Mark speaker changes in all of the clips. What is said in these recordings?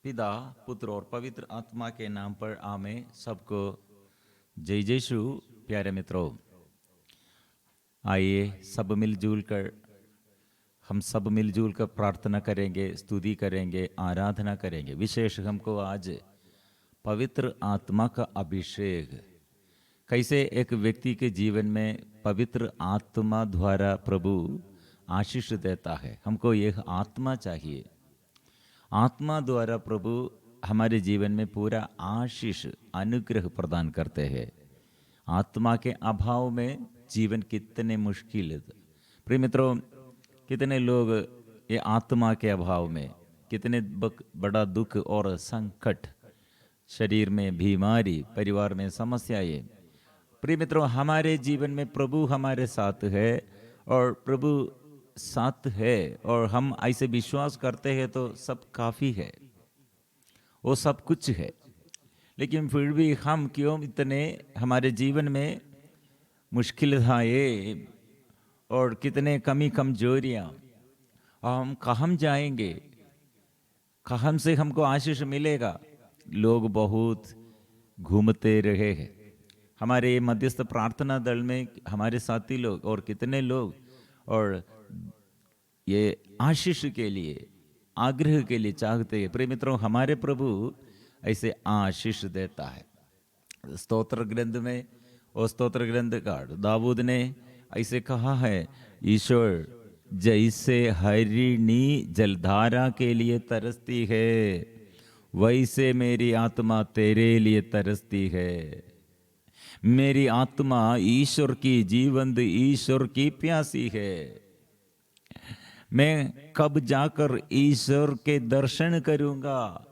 Speaker 1: पिता पुत्र और पवित्र आत्मा के नाम पर आमें। सबको जय यीशु। प्यारे मित्रों, आइए सब मिलजुल कर हम सब मिलजुल कर प्रार्थना करेंगे, स्तुति करेंगे, आराधना करेंगे। विशेष हमको आज पवित्र आत्मा का अभिषेक, कैसे एक व्यक्ति के जीवन में पवित्र आत्मा द्वारा प्रभु आशीष देता है। हमको यह आत्मा चाहिए। आत्मा द्वारा प्रभु हमारे जीवन में पूरा आशीष अनुग्रह प्रदान करते हैं। आत्मा के अभाव में जीवन कितने मुश्किल है। प्रिय मित्रों, कितने लोग ये आत्मा के अभाव में कितने बड़ा दुख और संकट, शरीर में बीमारी, परिवार में समस्याएं। प्रिय मित्रों, हमारे जीवन में प्रभु हमारे साथ है और प्रभु साथ है और हम ऐसे विश्वास करते हैं तो सब काफी है, वो सब कुछ है। लेकिन फिर भी हम क्यों इतने हमारे जीवन में मुश्किलें और कितने कमी कमजोरियां, हम कहाँ जाएंगे, कहाँ से हमको आशीष मिलेगा। लोग बहुत घूमते रहे हैं। हमारे मध्यस्थ प्रार्थना दल में हमारे साथी लोग और कितने लोग और ये आशीष के लिए, आग्रह के लिए चाहते हैं। प्रिय मित्रों, हमारे प्रभु ऐसे आशीष देता है। स्तोत्र ग्रंथ में और स्तोत्र ग्रंथकार दाऊद ने ऐसे कहा है, ईश्वर जैसे हरिणी जलधारा के लिए तरसती है, वैसे मेरी आत्मा तेरे लिए तरसती है। मेरी आत्मा ईश्वर की, जीवंत ईश्वर की प्यासी है। मैं कब जाकर ईश्वर के दर्शन करूंगा।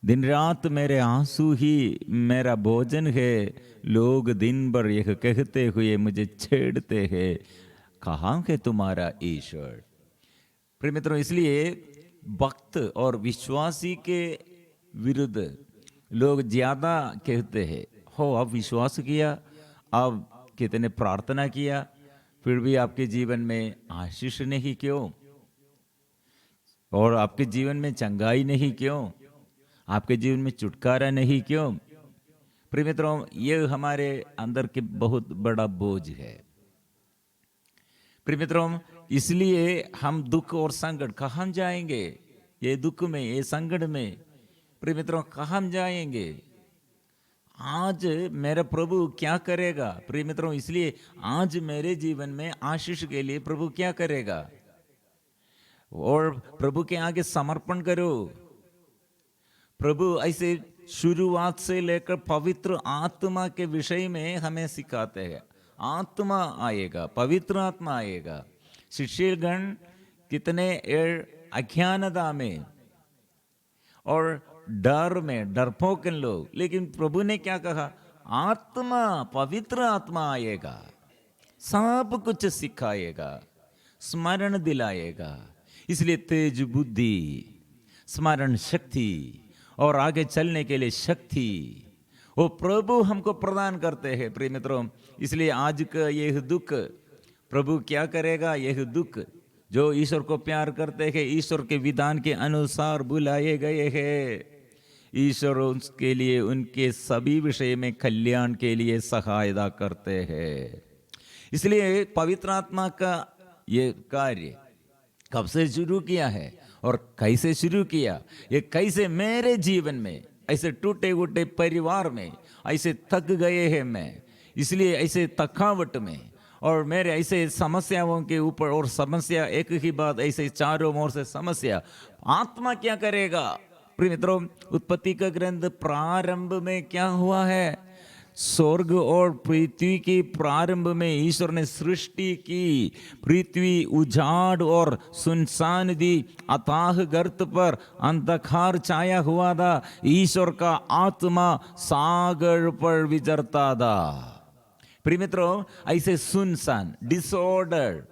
Speaker 1: दिन रात मेरे आंसू ही मेरा भोजन है। लोग दिन भर यह कहते हुए मुझे छेड़ते हैं, कहाँ है तुम्हारा ईश्वर। प्रिय मित्रों, इसलिए भक्त और विश्वासी के विरुद्ध लोग ज्यादा कहते हैं, हो आप विश्वास किया, आप कितने प्रार्थना किया, फिर भी आपके जीवन में आशीष नहीं क्यों, और आपके जीवन में चंगाई नहीं क्यों, आपके जीवन में छुटकारा नहीं क्यों। प्रिय मित्रों, ये हमारे अंदर के बहुत बड़ा बोझ है। प्रिय मित्रों, इसलिए हम दुख और संकट कहाँ जाएंगे, ये दुख में, ये संकट में प्रिय मित्रों कहाँ जाएंगे। आज मेरा प्रभु क्या करेगा। प्रिय मित्रों, इसलिए आज मेरे जीवन में आशीष के लिए प्रभु क्या करेगा, और प्रभु के आगे समर्पण करो। प्रभु ऐसे शुरुआत से लेकर पवित्र आत्मा के विषय में हमें सिखाते हैं। आत्मा आएगा, पवित्र आत्मा आएगा। शिष्यगण कितने अज्ञानता में और डर में डरपोक लोग, लेकिन प्रभु ने क्या कहा, आत्मा, पवित्र आत्मा आएगा, सब कुछ सिखाएगा, स्मरण दिलाएगा। इसलिए तेज बुद्धि, स्मरण शक्ति और आगे चलने के लिए शक्ति वो प्रभु हमको प्रदान करते हैं। प्रिय मित्रों, इसलिए आज का यह दुख प्रभु क्या करेगा। यह दुख जो ईश्वर को प्यार करते हैं, ईश्वर के विधान के अनुसार बुलाए गए हैं, ईश्वर उसके लिए, उनके सभी विषय में कल्याण के लिए सहायता करते हैं। इसलिए पवित्र आत्मा का ये कार्य कब से शुरू किया है और कैसे शुरू किया, ये कैसे मेरे जीवन में, ऐसे टूटे फूटे परिवार में ऐसे थक गए हैं मैं, इसलिए ऐसे थकावट में और मेरे ऐसे समस्याओं के ऊपर और समस्या, एक ही बात, ऐसे चारों ओर से समस्या, आत्मा क्या करेगा। प्रिय मित्रों, उत्पत्ति का ग्रंथ प्रारंभ में क्या हुआ है, स्वर्ग और पृथ्वी के प्रारंभ में ईश्वर ने सृष्टि की। पृथ्वी उजाड़ और सुनसान थी, अथाह गर्त पर अंधकार छाया हुआ था। ईश्वर का आत्मा सागर पर विचरता था। प्रिय मित्रों, ऐसे सुनसान, डिसऑर्डर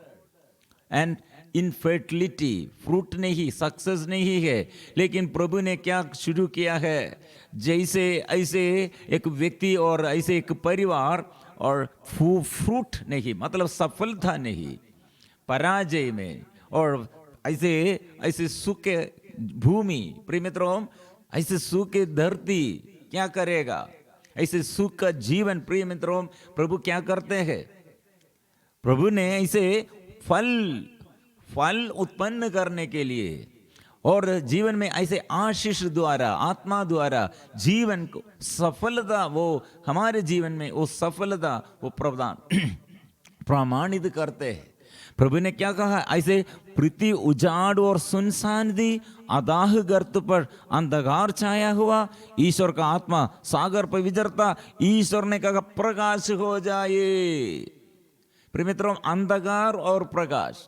Speaker 1: एंड इनफर्टिलिटी, फ्रूट नहीं, सक्सेस नहीं है, लेकिन प्रभु ने क्या शुरू किया है, जैसे ऐसे एक व्यक्ति और ऐसे एक परिवार और फ्रूट नहीं, मतलब सफलता नहीं, पराजय में और ऐसे ऐसे सूखे भूमि, प्रिय मित्रों, ऐसे सूखे धरती क्या करेगा? ऐसे सूखा जीवन, प्रिय मित्रों, प्रभु क्या करते हैं? प्रभु ने ऐसे फल फल उत्पन्न करने के लिए और जीवन में ऐसे आशीष द्वारा, आत्मा द्वारा जीवन को सफलता, वो हमारे जीवन में वो सफलता वो प्रदान प्रमाणित करते हैं। प्रभु ने क्या कहा? ऐसे पृथ्वी उजाड़ और सुनसान थी, अदाह गर्त पर अंधकार छाया हुआ, ईश्वर का आत्मा सागर पर विचरता, ईश्वर ने कहा प्रकाश हो जाए। प्रिय मित्रों, अंधकार और प्रकाश,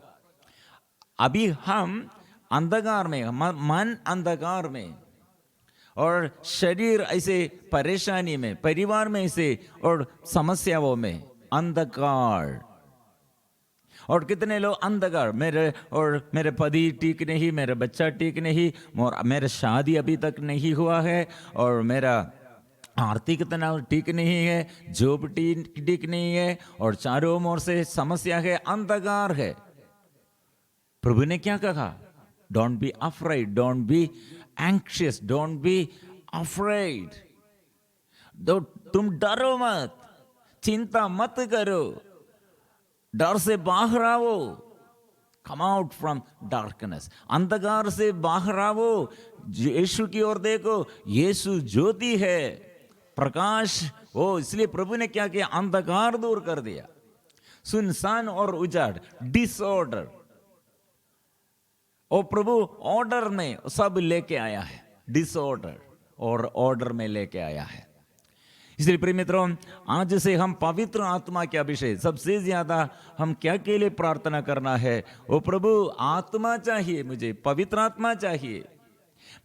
Speaker 1: अभी हम अंधकार में, मन अंधकार में और शरीर ऐसे परेशानी में, परिवार में ऐसे और समस्याओं में अंधकार। और कितने लोग अंधकार, मेरे पति ठीक नहीं, मेरा बच्चा ठीक नहीं, मेरा शादी अभी तक नहीं हुआ है, और मेरा आर्थिक तनाव ठीक नहीं है, जॉब ठीक नहीं है, और चारों ओर से समस्या है, अंधकार है। प्रभु ने क्या कहा? Don't be afraid, don't be anxious, don't be afraid. तुम डरो मत, चिंता मत करो, डर से बाहर आओ। कम आउट फ्रॉम डार्कनेस, अंधकार से बाहर आओ, यीशु की ओर देखो, यीशु ज्योति है, प्रकाश हो। इसलिए प्रभु ने क्या किया? अंधकार दूर कर दिया, सुनसान और उजाड़, डिसऑर्डर, और प्रभु ऑर्डर में सब लेके आया है, डिसऑर्डर और ऑर्डर में लेके आया है। इसलिए प्रिय मित्रों, आज से हम पवित्र आत्मा के अभिषेक, सबसे ज्यादा हम क्या के लिए प्रार्थना करना है? ओ प्रभु, आत्मा चाहिए मुझे, पवित्र आत्मा चाहिए,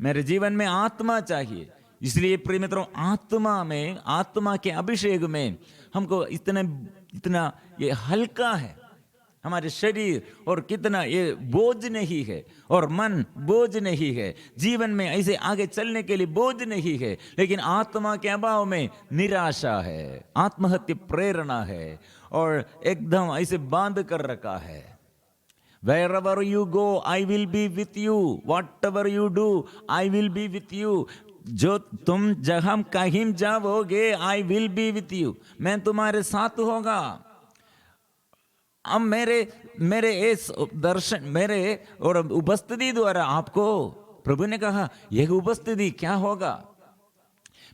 Speaker 1: मेरे जीवन में आत्मा चाहिए। इसलिए प्रिय मित्रों, आत्मा में, आत्मा के अभिषेक में हमको इतना ये हल्का है हमारे शरीर, और कितना ये बोझ नहीं है, और मन बोझ नहीं है, जीवन में ऐसे आगे चलने के लिए बोझ नहीं है। लेकिन आत्मा के अभाव में निराशा है, आत्महत्या प्रेरणा है, और एकदम ऐसे बांध कर रखा है। Wherever you go, I will be with you. Whatever you do, I will be with you. जो तुम जहां कहीं जाओगे, I will be with you. मैं तुम्हारे साथ होगा। अब मेरे इस दर्शन, मेरे और उपस्थिति द्वारा आपको, प्रभु ने कहा, यह उपस्थिति क्या होगा?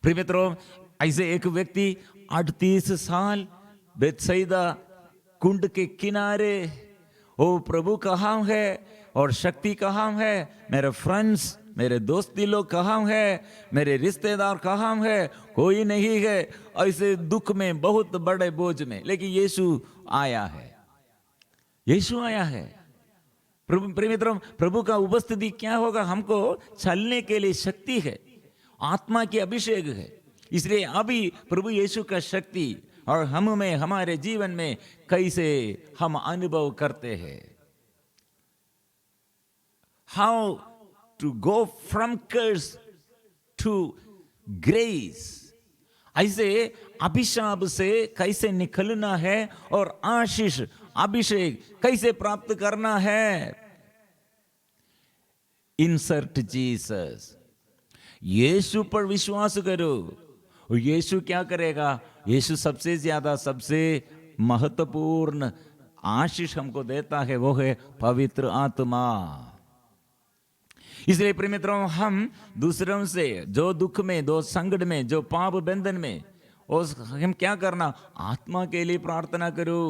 Speaker 1: प्रिय मित्रों, ऐसे एक व्यक्ति 38 साल बेतसैदा कुंड के किनारे, वो प्रभु कहाँ है और शक्ति कहाँ है, मेरे फ्रेंड्स, मेरे दोस्ती लोग कहाँ है, मेरे रिश्तेदार कहाँ है, कोई नहीं है, ऐसे दुख में, बहुत बड़े बोझ में। लेकिन यीशु आया है, यीशु आया है। प्रभु, प्रिय मित्रों, प्रभु का उपस्थिति क्या होगा? हमको चलने के लिए शक्ति है, आत्मा की अभिषेक है। इसलिए अभी प्रभु यीशु का शक्ति और हम में, हमारे जीवन में कैसे हम अनुभव करते हैं। How to go from curse to grace, ऐसे अभिशाप से कैसे निकलना है और आशीष, अभिषेक कैसे प्राप्त करना है। इंसर्ट जीसस, यीशु पर विश्वास करो, और यीशु क्या करेगा? यीशु सबसे ज्यादा, सबसे महत्वपूर्ण आशीष हमको देता है, वो है पवित्र आत्मा। इसलिए प्रिय मित्रों, हम दूसरों से जो दुख में, जो संकट में, जो पाप बंधन में, हम क्या करना? आत्मा के लिए प्रार्थना करो,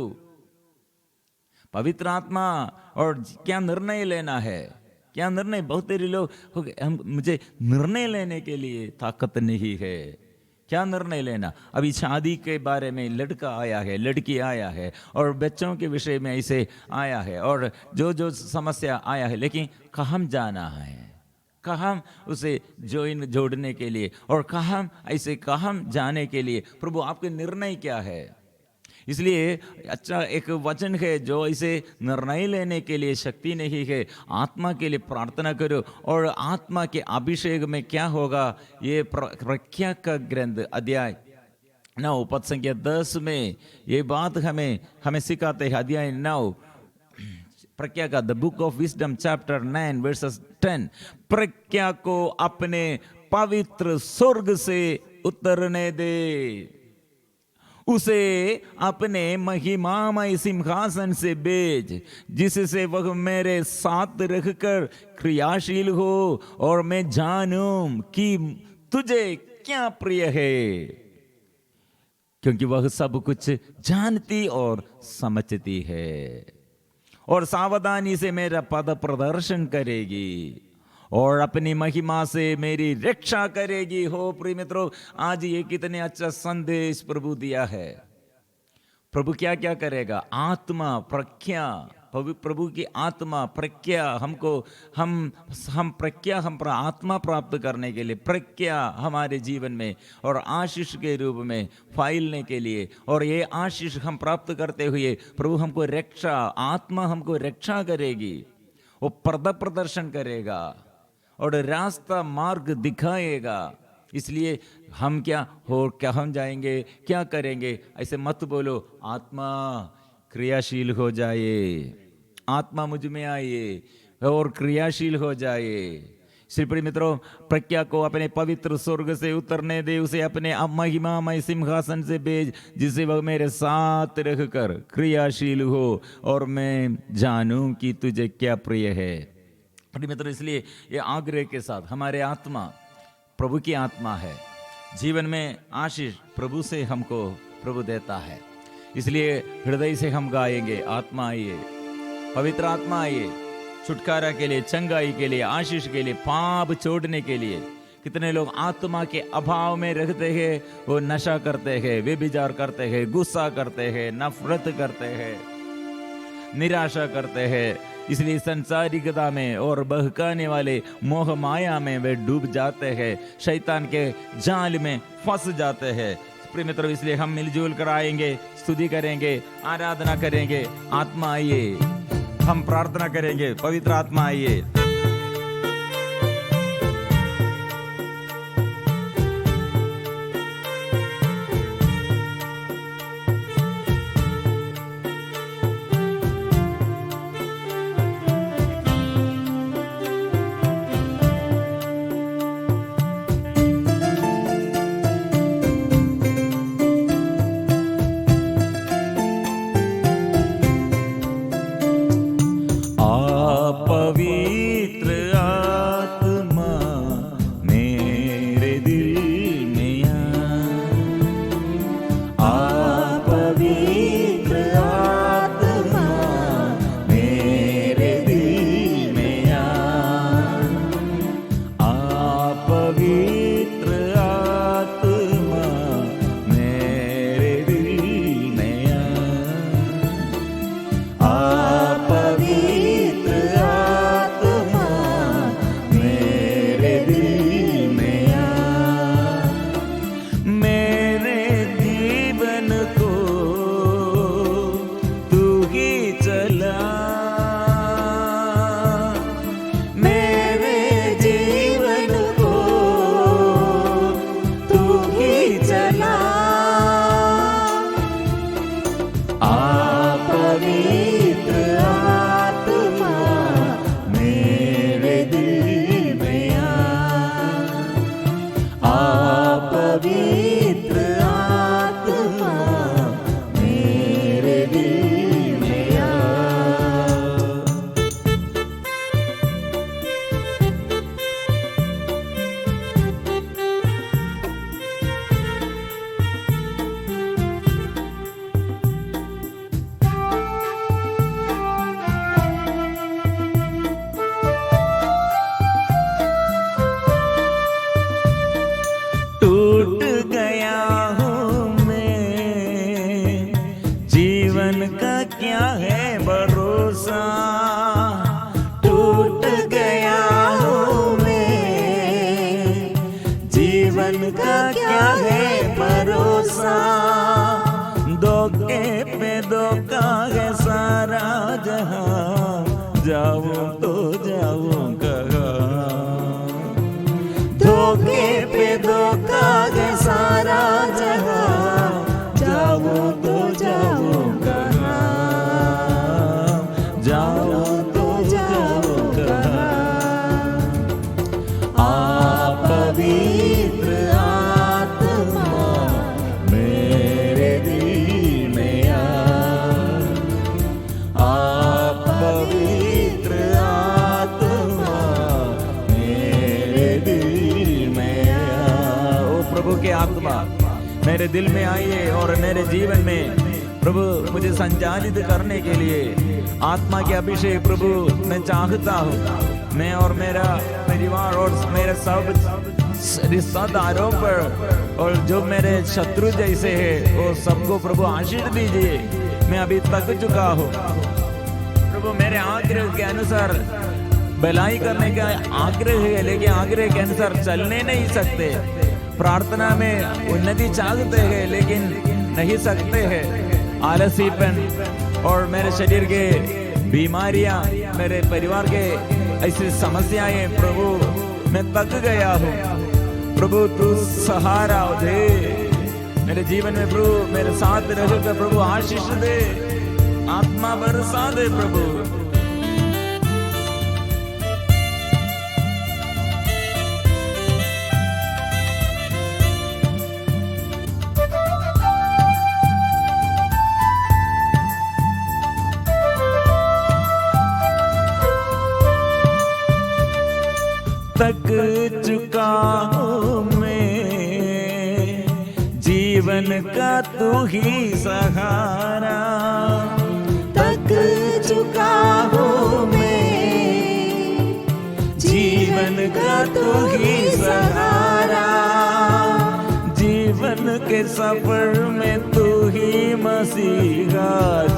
Speaker 1: पवित्र आत्मा। और क्या निर्णय लेना है? क्या निर्णय? बहुत सारे लोग, मुझे निर्णय लेने के लिए ताकत नहीं है। क्या निर्णय लेना? अभी शादी के बारे में लड़का आया है, लड़की आया है, और बच्चों के विषय में ऐसे आया है, और जो समस्या आया है, लेकिन कहाँ जाना है, कहाँ उसे जोड़ने के लिए, और कहाँ जाने के लिए, प्रभु आपके निर्णय क्या है? इसलिए अच्छा एक वचन है जो इसे निर्णय लेने के लिए शक्ति नहीं है, आत्मा के लिए प्रार्थना करो। और आत्मा के अभिषेक में क्या होगा? ये प्रख्या का ग्रंथ अध्याय 9 पद संख्या 10 में ये बात हमें सिखाते हैं। अध्याय 9 प्रज्ञा का the book of wisdom chapter 9 versus 10, प्रज्ञा को अपने पवित्र स्वर्ग से उतरने दे, उसे अपने महिमामय सिंहासन से भेज, जिससे वह मेरे साथ रहकर क्रियाशील हो और मैं जानूं कि तुझे क्या प्रिय है, क्योंकि वह सब कुछ जानती और समझती है और सावधानी से मेरा पद प्रदर्शन करेगी और अपनी महिमा से मेरी रक्षा करेगी। हो प्रिय मित्रों, आज ये कितने अच्छा संदेश प्रभु दिया है। प्रभु क्या क्या करेगा? आत्मा, प्रज्ञा, प्रभु की आत्मा, प्रज्ञा, हमको हम प्रज्ञा, हम आत्मा प्राप्त करने के लिए प्रज्ञा हमारे जीवन में और आशीष के रूप में फैलने के लिए, और ये आशीष हम प्राप्त करते हुए प्रभु हमको रक्षा, आत्मा हमको रक्षा करेगी, वो पर्दा प्रदर्शन करेगा और रास्ता मार्ग दिखाएगा। इसलिए हम क्या हम जाएंगे, क्या करेंगे? ऐसे मत बोलो, आत्मा क्रियाशील हो जाए, आत्मा मुझ में आए और क्रियाशील हो जाए। श्री प्रिय मित्रों, प्रज्ञा को अपने पवित्र स्वर्ग से उतरने दे, उसे अपने महिमामय सिंहासन से भेज, जिससे वह मेरे साथ रहकर क्रियाशील हो और मैं जानूं कि तुझे क्या प्रिय है। प्रिय मित्रों, इसलिए ये आग्रह के साथ, हमारे आत्मा प्रभु की आत्मा है, जीवन में आशीष प्रभु से हमको प्रभु देता है। इसलिए हृदय से हम गाएंगे, आत्मा आइए, पवित्र आत्मा आइए, छुटकारा के लिए, चंगाई के लिए, आशीष के लिए, पाप छोड़ने के लिए। कितने लोग आत्मा के अभाव में रहते हैं, वो नशा करते हैं, व्यभिचार करते हैं, गुस्सा करते हैं, नफरत करते हैं, निराशा करते हैं। इसलिए संसारिकता में और बहकाने वाले मोह माया में वे डूब जाते हैं, शैतान के जाल में फंस जाते हैं। प्रिय मित्रों, इसलिए हम मिलजुल कर आएंगे, स्तुति करेंगे, आराधना करेंगे। आत्मा आइए, हम प्रार्थना करेंगे, पवित्र आत्मा आइए।
Speaker 2: जाऊं
Speaker 1: आप पवित्र आत्मा मेरे दिल में आप पवित्र आत्मा मेरे दिल में ओ प्रभु के आत्मा मेरे दिल में आइए और मेरे जीवन में प्रभु मुझे संचालित करने के लिए आत्मा के अभिषेक प्रभु मैं चाहता हूँ। मैं और मेरा परिवार और मेरे सब रिश्तेदारों पर और जो मेरे शत्रु जैसे हैं वो सबको प्रभु आशीष दीजिए। मैं अभी थक चुका हूँ प्रभु, मेरे आग्रह के अनुसार भलाई करने का आग्रह है लेकिन आग्रह के अनुसार चलने नहीं सकते। प्रार्थना में उन्नति चाहते हैं लेकिन नहीं सकते हैं। आलसीपन और मेरे शरीर के बीमारियां, मेरे परिवार के ऐसी समस्याएं प्रभु मैं थक गया हूँ। प्रभु तू सहारा दे मेरे जीवन में प्रभु, मेरे साथ रहकर प्रभु आशीष दे, आत्मा बरसा दे प्रभु। थक चुका हूँ मैं, जीवन का तू ही सहारा।
Speaker 2: थक चुका हूँ मैं,
Speaker 1: जीवन का तू ही सहारा। जीवन के सफर में तू ही मसीहा,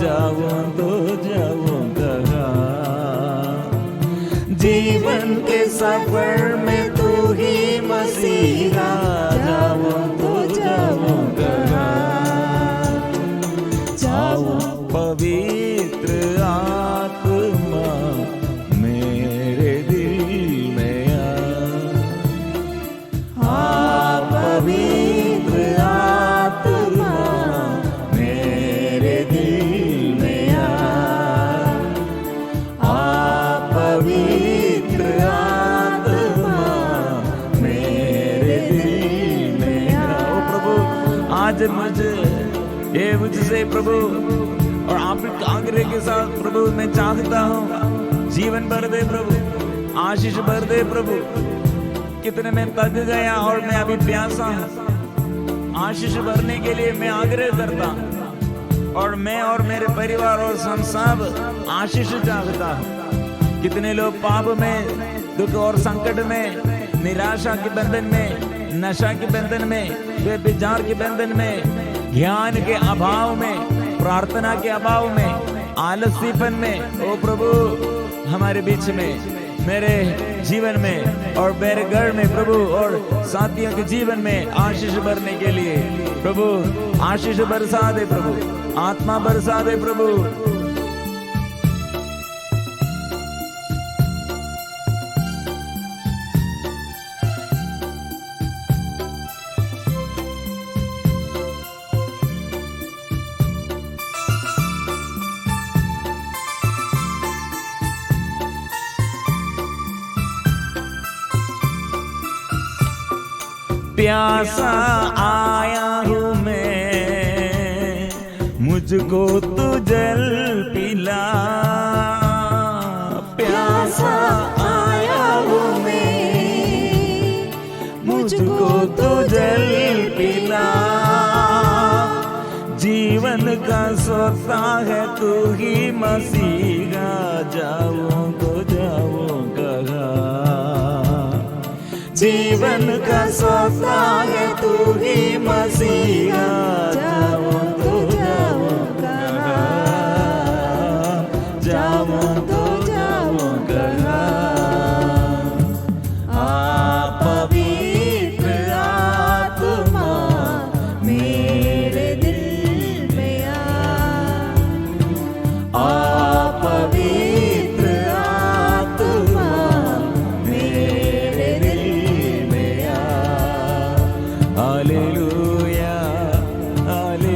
Speaker 1: जाऊं तो जाऊं कहाँ। जीवन के सफर में तू ही मसीहा, जाऊं तो जाऊं कहाँ। जाऊं पवित्र आत्मा मेरे दिल में आ पवित्र आत्मा मेरे दिल में आ पवित्र आत्मा मेरे दिल में ओ प्रभु आज मुझे ये मुझसे प्रभु और आप आग्रह के साथ प्रभु मैं चाहता हूँ जीवन भर दे प्रभु, आशीष भर दे प्रभु। कितने मैं थक गया और मैं अभी प्यासा हूँ। आशीष भरने के लिए मैं आग्रह करता हूँ और मैं और मेरे परिवार और हम सब आशीष चाहता हूँ। कितने लोग पाप में, दुख और संकट में, निराशा के बंधन में, नशा के बंधन में, व्यभिचार के बंधन में, ज्ञान के अभाव में, प्रार्थना के अभाव में, आलसीपन में। ओ प्रभु हमारे बीच में, मेरे जीवन में और मेरे घर में प्रभु और साथियों के जीवन में आशीष भरने के लिए प्रभु आशीष बरसा दे प्रभु, आत्मा बरसा दे प्रभु। प्यासा आया हूँ मैं, मुझको तू जल पिला।
Speaker 2: प्यासा आया हूँ मैं,
Speaker 1: मुझको तू जल पिला। जीवन का सोता है तू ही मसीहा, जाऊं तो जाऊं कहाँ। जीवन का सोता है तू ही मसीहा, जाऊं तो जाऊं कहाँ। जाऊं तो जाऊं कहाँ। आ पवित्र आत्मा मेरे दिल में आ पवित्र आत्मा मेरे दिल में हालेलुया हालेलुया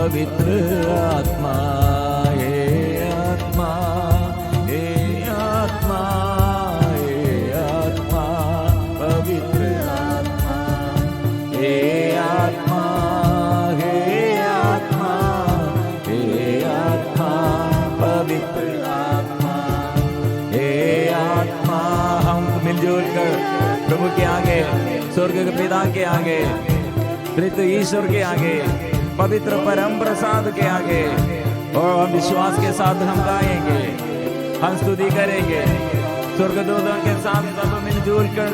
Speaker 1: पवित्र आत्मा, हे आत्मा, हे आत्मा, हे आत्मा, पवित्र आत्मा, हे आत्मा, हे आत्मा, हे आत्मा, पवित्र आत्मा, हे आत्मा। हम मिलजुल कर प्रभु के आगे, स्वर्ग के पिता के आगे, त्रित्व ईश्वर के आगे, पवित्र परम प्रसाद के आगे, और हम विश्वास के साथ हम गाएंगे, हम स्तुति करेंगे स्वर्गदूतों के साथ सब मिलजुल कर,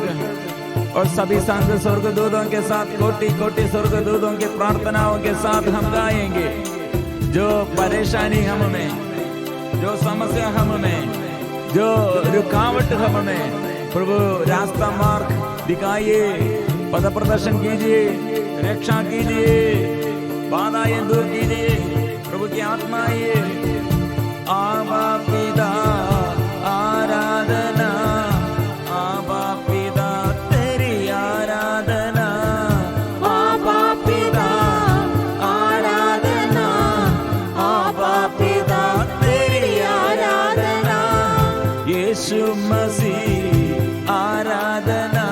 Speaker 1: और सभी संत स्वर्गदूतों के साथ, कोटि कोटि स्वर्गदूतों के प्रार्थनाओं के साथ हम गाएंगे। जो परेशानी हम में, जो समस्या हम में, जो रुकावट हम में, प्रभु रास्ता मार्ग दिखाइए, पद प्रदर्शन कीजिए, रक्षा कीजिए, बाधाएं दूर कीजिए। प्रभु की आत्मा आइए। आबा पिता आराधना, आबा पिता तेरी आराधना,
Speaker 2: आबा पिता आराधना, आबा पिता तेरी आराधना,
Speaker 1: यीशु मसीह आराधना,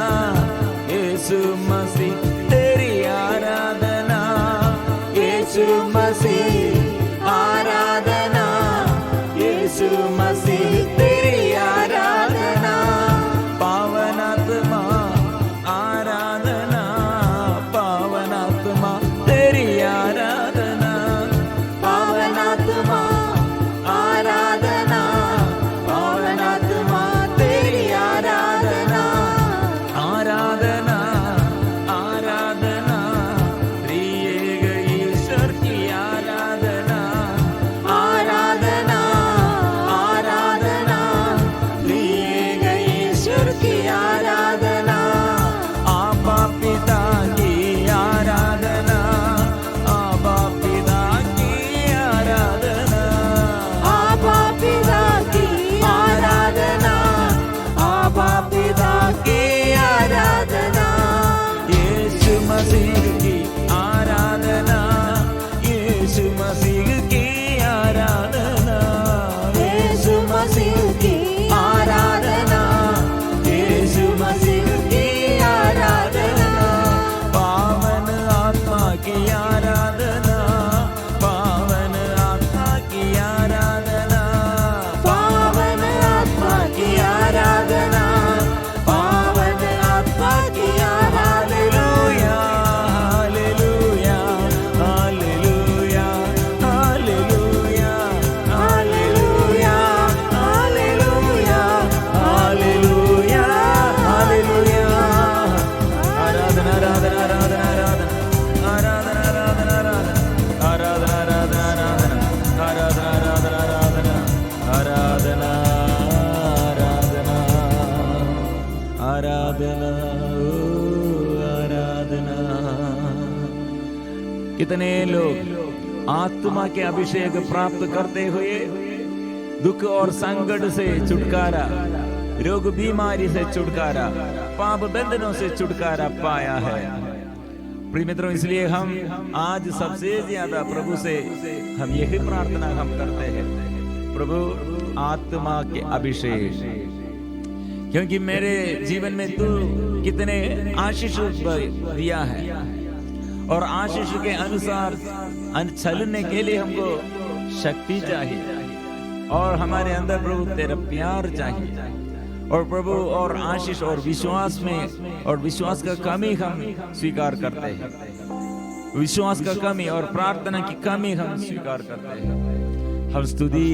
Speaker 1: यीशु मसीह तेरी आराधना,
Speaker 2: यीशु मसीह आराधना, यीशु मसीह तेरी आराधना,
Speaker 1: पावनात्मा आराधना, पावनात्मा तेरी आराधना,
Speaker 2: पावनात्मा आराधना, पावनात्मा तेरी आराधना,
Speaker 1: आराधना, आराधना, त्रिएक ईश्वर की आराधना,
Speaker 2: आराधना, आराधना, त्रिएक ईश्वर की आराधना,
Speaker 1: आबा पिता की आराधना, आबा पिता की आराधना,
Speaker 2: आबा पिता की आराधना, आबा पिता की आराधना,
Speaker 1: यीशु मसीह की आराधना, यीशु मसीह की आराधना,
Speaker 2: यीशु मसीह की आराधना, यीशु मसीह की आराधना,
Speaker 1: पावन आत्मा की आराधना, पावन आत्मा की आराधना,
Speaker 2: पावन आत्मा की आराधना, पावन आत्मा की आराधना,
Speaker 1: hallelujah, hallelujah, hallelujah, hallelujah,
Speaker 2: hallelujah, hallelujah,
Speaker 1: hallelujah, hallelujah. आराधना, आराधना, आराधना, आराधना, आराधना, आराधना, आराधना, आराधना, आराधना, आराधना, आराधना, आराधना, आराधना, आराधना, ओ आराधना। कितने लोग आत्मा के अभिषेक प्राप्त करते हुए दुख और संकट से छुटकारा, रोग बीमारी से छुटकारा, पाप बंधनों से छुटकारा पाया है। प्रिय मित्रों, इसलिए हम आज सबसे ज्यादा प्रभु से हम यही प्रार्थना हम करते हैं, प्रभु आत्मा के अभिषेक, क्योंकि मेरे जीवन में तू कितने आशीष दिया है, और आशीष के अनुसार चलने के लिए हमको शक्ति चाहिए, और हमारे अंदर प्रभु तेरा प्यार चाहिए, और प्रभु और आशीष और विश्वास में, और विश्वास का कमी हम स्वीकार करते हैं, विश्वास का कमी और प्रार्थना की कमी हम स्वीकार करते हैं। हम स्तुति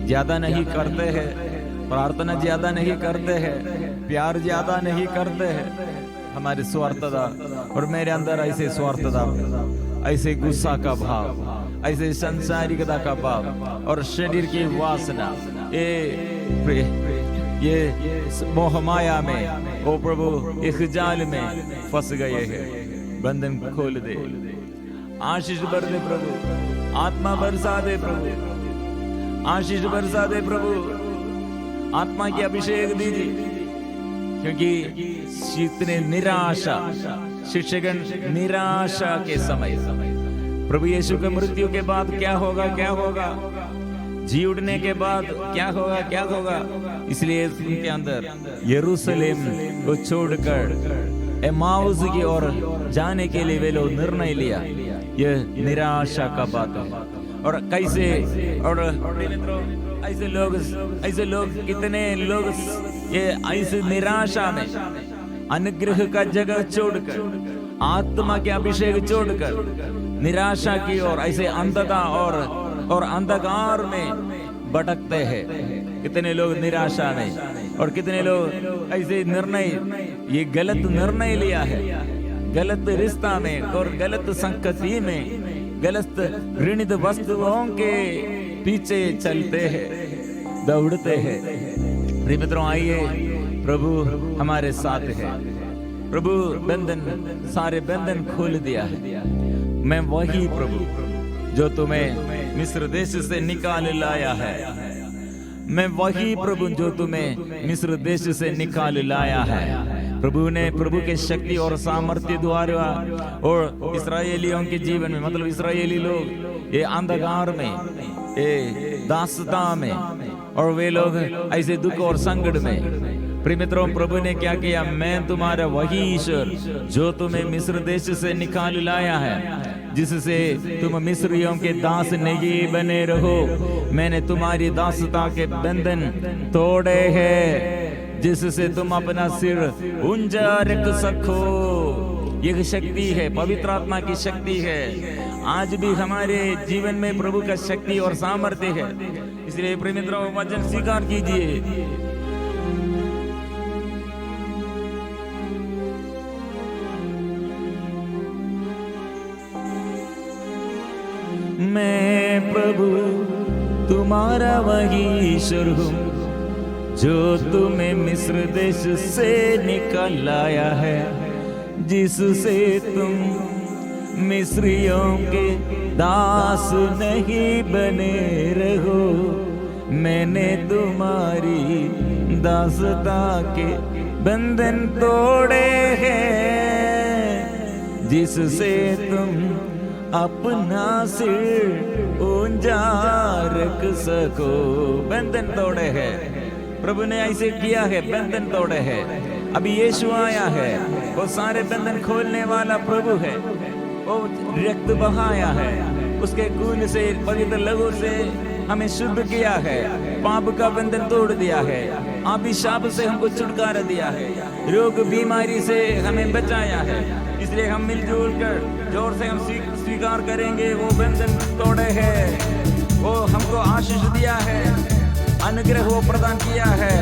Speaker 1: ज्यादा नहीं करते हैं, प्रार्थना ज्यादा नहीं करते हैं, प्यार ज्यादा नहीं करते हैं। हमारी स्वार्थता, और मेरे अंदर ऐसे स्वार्थता, ऐसे गुस्सा का भाव, ऐसे संसारिकता का भाव और शरीर की वासना, ये मोह माया में, ओ प्रभु इस जाल में फंस गए हैं। बंधन खोल दे, आशीष भर दे प्रभु, आत्मा बरसा दे प्रभु, आशीष बरसा दे प्रभु, आत्मा की अभिषेक दीजिए, क्योंकि इतने निराशा, शिक्षकगण निराशा के समय प्रभु यीशु के मृत्यु के बाद क्या होगा, क्या होगा, जी उठने के बाद क्या होगा, क्या होगा। इसलिए उनके अंदर यरूशलेम को छोड़कर एमाउस की ओर जाने के लिए वे लोग निर्णय लिया। यह निराशा का बात है। और कैसे, और ऐसे लोग कितने लोग ये ऐसे निराशा में अनुग्रह का जगह छोड़कर, आत्मा के अभिषेक छोड़कर निराशा की ओर, ऐसे अंधता और अंधकार में भटकते हैं। कितने लोग निराशा में, और कितने लोग ऐसे निर्णय, ये गलत निर्णय लिया है, गलत रिश्ता में और गलत संगति में, गलत घृणित वस्तुओं के पीछे चलते हैं, दौड़ते हैं। प्रिय मित्रों, आइए, प्रभु हमारे साथ है। प्रभु बंधन, सारे बंधन खोल दिया है। मैं वही प्रभु जो तुम्हें मिस्र देश से निकाल लाया है। मैं वही प्रभु जो तुम्हें मिस्र देश से निकाल लाया है। प्रभु ने, प्रभु के शक्ति और सामर्थ्य द्वारा और इस्राएलियों के जीवन में, मतलब इस्राएली लोग ये अंधकार में, ये दासता में, और वे लोग ऐसे दुख और संकट में। प्रिय मित्रों, प्रभु ने क्या किया? मैं तुम्हारा वही ईश्वर जो तुम्हें मिस्र देश से निकाल लाया है, जिससे तुम मिस्रियों के दास नहीं बने रहो। मैंने तुम्हारी दासता के बंधन तोड़े हैं, जिससे तुम अपना सिर ऊंचा रख सको। यह शक्ति है, पवित्र आत्मा की शक्ति है। आज भी हमारे जीवन में प्रभु का शक्ति और सामर्थ्य है। इसलिए प्रिय मित्रों, वचन स्वीकार कीजिए। मैं प्रभु तुम्हारा वही ईश्वर हूँ जो तुम्हें मिस्र देश से निकाल लाया है, जिससे तुम मिस्रियों के दास नहीं बने रहो। मैंने तुम्हारी दासता के बंधन तोड़े हैं, जिससे तुम अपना सिर ऊंचा रख सको। बंधन तोड़े हैं, प्रभु ने ऐसे किया है, बंधन तोड़े हैं। अभी यीशु आया है, वो सारे बंधन खोलने वाला प्रभु है। वो रक्त बहाया है, उसके खून से, पवित्र लहू से हमें शुद्ध किया है, पाप का बंधन तोड़ दिया है, अभिशाप से हमको छुटकारा दिया है, रोग बीमारी से हमें बचाया है। इसलिए हम मिलजुल कर जोर से हम स्वीकार करेंगे, वो बंधन तोड़े हैं, वो हमको आशीष दिया है, अनुग्रह वो प्रदान किया है।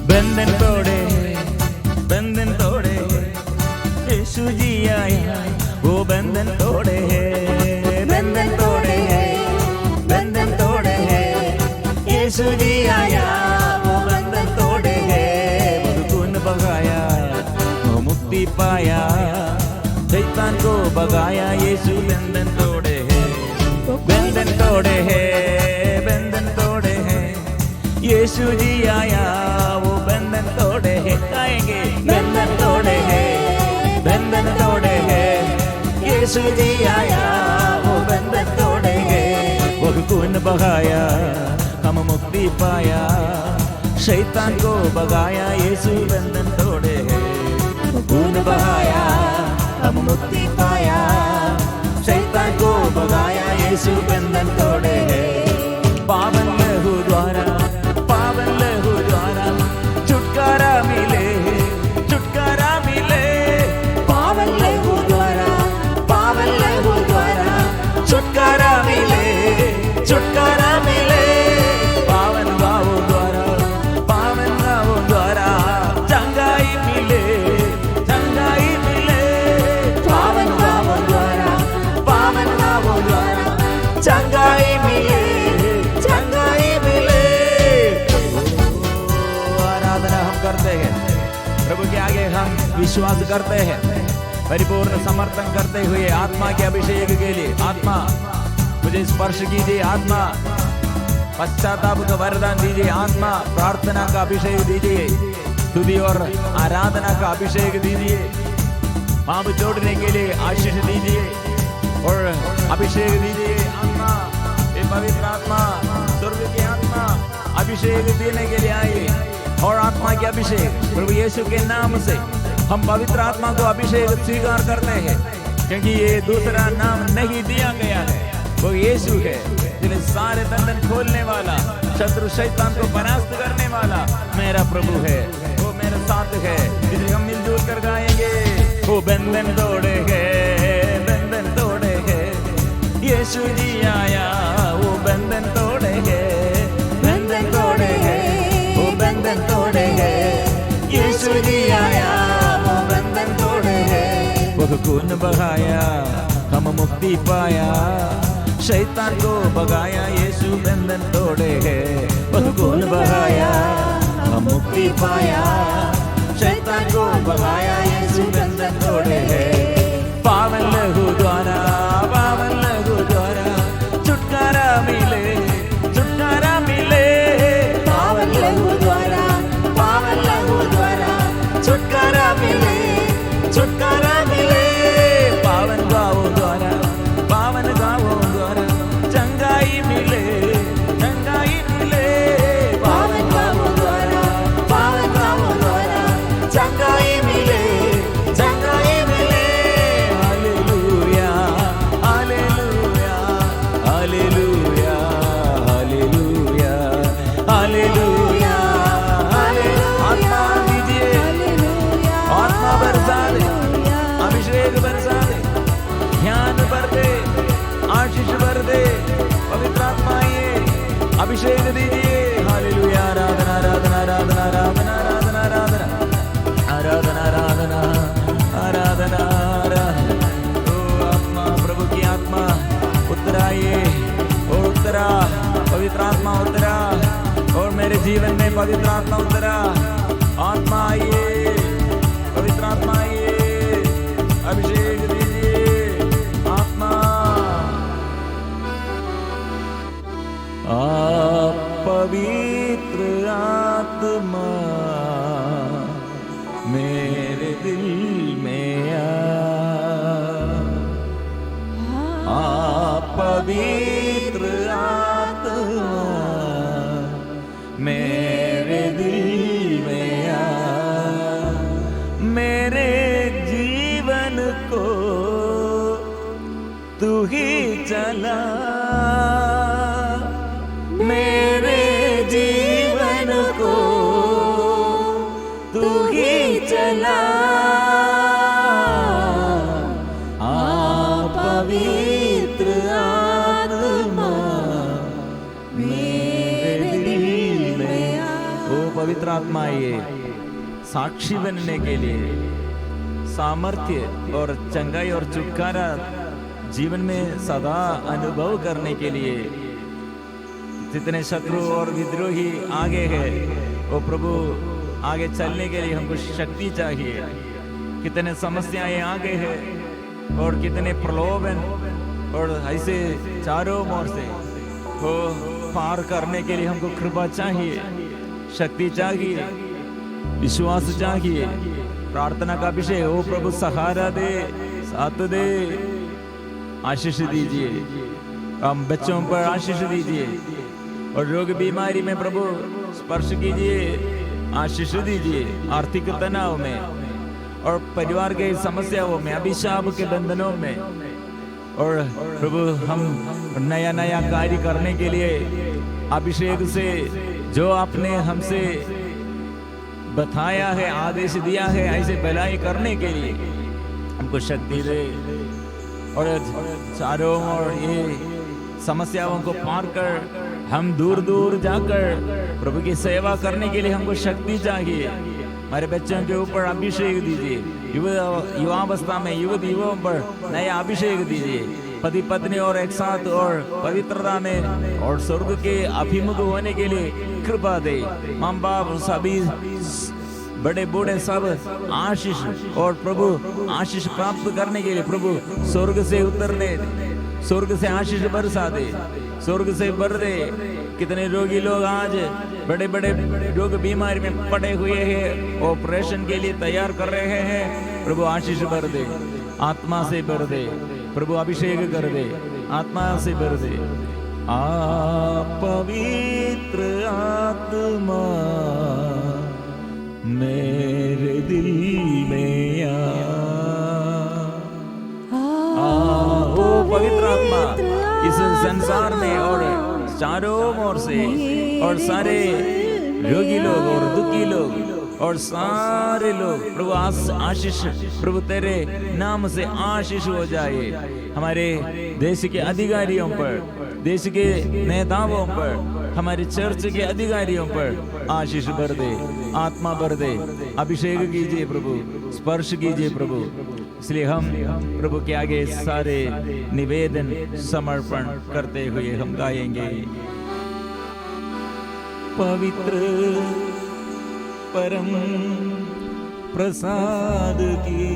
Speaker 1: बंधन तोड़े, बंधन तोड़े, यीशु जी आया, वो बंधन तोड़े हैं, बंधन तोड़े हैं, बंधन तोड़े हैं। यीशु जी आया, वो बंधन तोड़े हैं, वो खून बगाया, वो मुक्ति पाया, शैतान को भगाया। यीशु बंधन तोड़े हैं, बंधन तोड़े हैं, बंधन तोड़े हैं। यीशु जी आया, वो बंधन तोड़े हैं, आएंगे बंधन तोड़े हैं, बंधन तोड़े हैं। यीशु जी आया, वो बंधन तोड़े हैं, वो खून बहाया, हम मुक्ति पाया, शैतान को भगाया। यीशु बंधन तोड़े हैं, खून बहाया, हम मुक्ति पाया, शैतान को भगाया। यीशु बंधन तोड़े हैं, पावन लहू द्वारा, पावन लहू द्वारा छुटकारा मिले, छुटकारा मिले। पावन लहू द्वारा, पावन लहू द्वारा छुटकारा मिले, छुटकारा मिले। पावन गावों द्वारा, पावन गावों द्वारा चंगाई मिले, चंगाई मिले। पावन गावों द्वारा, पावन गावों द्वारा चंगाई मिले, चंगाई मिले। आराधना हम करते हैं, प्रभु के आगे हम विश्वास करते हैं। परिपूर्ण समर्थन करते हुए आत्मा के अभिषेक के लिए, आत्मा मुझे स्पर्श कीजिए, आत्मा पश्चाताप का वरदान दीजिए, आत्मा प्रार्थना का अभिषेक दीजिए, स्तुति और आराधना का अभिषेक दीजिए, पाप जोड़ने के लिए आशीष दीजिए और अभिषेक दीजिए। आत्मा, ये पवित्र आत्मा, स्वर्ग की आत्मा अभिषेक देने के लिए आए और आत्मा के अभिषेक प्रभु यीशु के नाम से हम पवित्र आत्मा को अभिषेक स्वीकार करते हैं, क्योंकि ये दूसरा नाम नहीं दिया गया है, वो यीशु है जिन्हें सारे बंधन खोलने वाला, शत्रु शैतान को परास्त करने वाला मेरा प्रभु है, वो मेरे साथ है, इसलिए हम मिलजुल कर गाएंगे। वो बंधन तोड़े गए, बंधन तोड़े गए, यीशु जी आया, वो बंधन तोड़े गए, बंधन तोड़े गए, वो बंधन तोड़े गए, यीशु जी आया, वो बंधन तोड़े गए। वो खून बहाया, हम मुक्ति पाया, शैतान को भगाया, यीशु बंधन तोड़े गए। वो खून बहाया, हम मुक्ति पाया, शैतान को भगाया, यीशु बंधन तोड़े गए। पावन लहू द्वारा, पावन लहू द्वारा छुटकारा मिले, छुटकारा मिले,
Speaker 2: पावन लहू द्वारा, पावन लहू द्वारा
Speaker 1: छुटकारा मिले, छुटकारा मिले। पावन गाओ द्वारा, पावन गाओ द्वारा चंगाई मिले, चंगाई मिले,
Speaker 2: पावन गाओ द्वारा, पावन गाओ द्वारा
Speaker 1: चंगाई मिले, चंगाई मिले। Hallelujah, hallelujah, hallelujah, hallelujah, hallelujah, hallelujah. आत्मा दीजिए, आत्मा बरसा दे, अभिषेक बरसा दे, ज्ञान भर दे, आशीष भर दे, पवित्र आत्मा ये अभिषेक दीजिए। हालेलुया, आराधना, आराधना, आराधना, आराधना, आराधना, आराधना, आराधना, आराधना, आराधना, आराधना। ओ आत्मा, प्रभु की आत्मा उतराइए, और उतरा, पवित्र आत्मा उतरा, और मेरे जीवन में पवित्र आत्मा उतरा। आत्मा आइए, पवित्र आत्मा आइए, अभिषेक दीजिए। आत्मा, आप पवित्र आत्मा मेरे दिल में आप पवित्र आत्मा मेरे दिल में मेरे जीवन को तू ही चला, मेरे जीवन को तू ही चला। आप पवित्र आत्मा मेरे दिल में ओ पवित्र आत्मा ये साक्षी बनने के लिए, सामर्थ्य और चंगाई और छुटकारा जीवन में सदा अनुभव करने के लिए, जितने शत्रु और विद्रोही आगे है वो प्रभु आगे चलने के लिए हमको शक्ति चाहिए। कितने समस्याएं आगे है और कितने प्रलोभन और ऐसे चारों ओर से वो पार करने के लिए हमको कृपा चाहिए, शक्ति चाहिए, विश्वास चाहिए, प्रार्थना का अभिषेक। ओ प्रभु सहारा दे, साथ दे, आशीष दीजिए, हम बच्चों पर आशीष दीजिए और रोग बीमारी में प्रभु स्पर्श कीजिए, आशीष दीजिए। आर्थिक तनाव में और परिवार के समस्याओं में, अभिशाप के बंधनों में, और प्रभु हम नया नया कार्य करने के लिए अभिषेक से जो आपने हमसे बताया है, आदेश दिया है, ऐसे भलाई करने के लिए हमको शक्ति दे। और चारों ओर ये समस्याओं को पार कर हम दूर दूर जाकर प्रभु की सेवा करने के लिए हमको शक्ति चाहिए। हमारे बच्चों के ऊपर अभिषेक दीजिए, युवावस्था में युवती युवाओं पर नया अभिषेक दीजिए, पति पत्नी और एक साथ और पवित्रता में और स्वर्ग के अभिमुख होने के लिए कृपा दे। माँ बाप सभी बड़े बूढ़े सब आशीष और प्रभु आशीष प्राप्त करने के लिए प्रभु स्वर्ग से उतरने, स्वर्ग से आशीष बरसा दे, स्वर्ग से भर दे। कितने रोगी लोग आज बड़े बड़े रोग बीमारी में पड़े हुए हैं, ऑपरेशन के लिए तैयार कर रहे हैं, प्रभु आशीष भर दे, आत्मा से भर दे, प्रभु अभिषेक कर दे, आत्मा से भर दे। पवित्र आत्मा मेरे दिल में ओ पवित्र आत्मा इस संसार में और चारों ओर से और सारे रोगी लोग और दुखी लोग और सारे लोग प्रभु आशीष प्रभु तेरे नाम से आशीष हो जाए। हमारे देश के अधिकारियों पर, देश के नेताओं पर, हमारे चर्च के अधिकारियों पर आशीष भर दे, आत्मा भर दे, अभिषेक कीजिए प्रभु, स्पर्श कीजिए प्रभु। इसलिए हम प्रभु के आगे सारे निवेदन समर्पण करते हुए हम गाएंगे। पवित्र परम प्रसाद की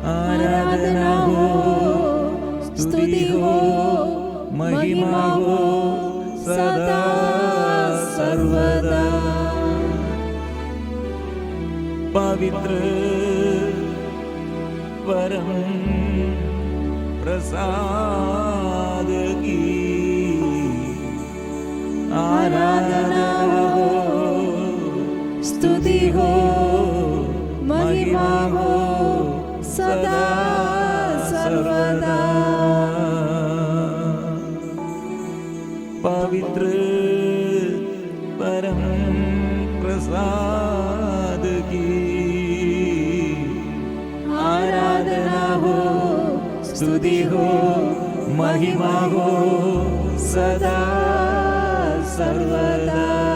Speaker 1: आराधना हो, स्तुति हो, महिमा हो सदा सर्वदा। पवित्र परम प्रसाद की आराधना हो, स्तुति हो, महिमा हो सदा सर्वदा। पवित्र परम प्रसाद की आराधना हो, स्तुति हो, महिमा हो सदा सर्वदा।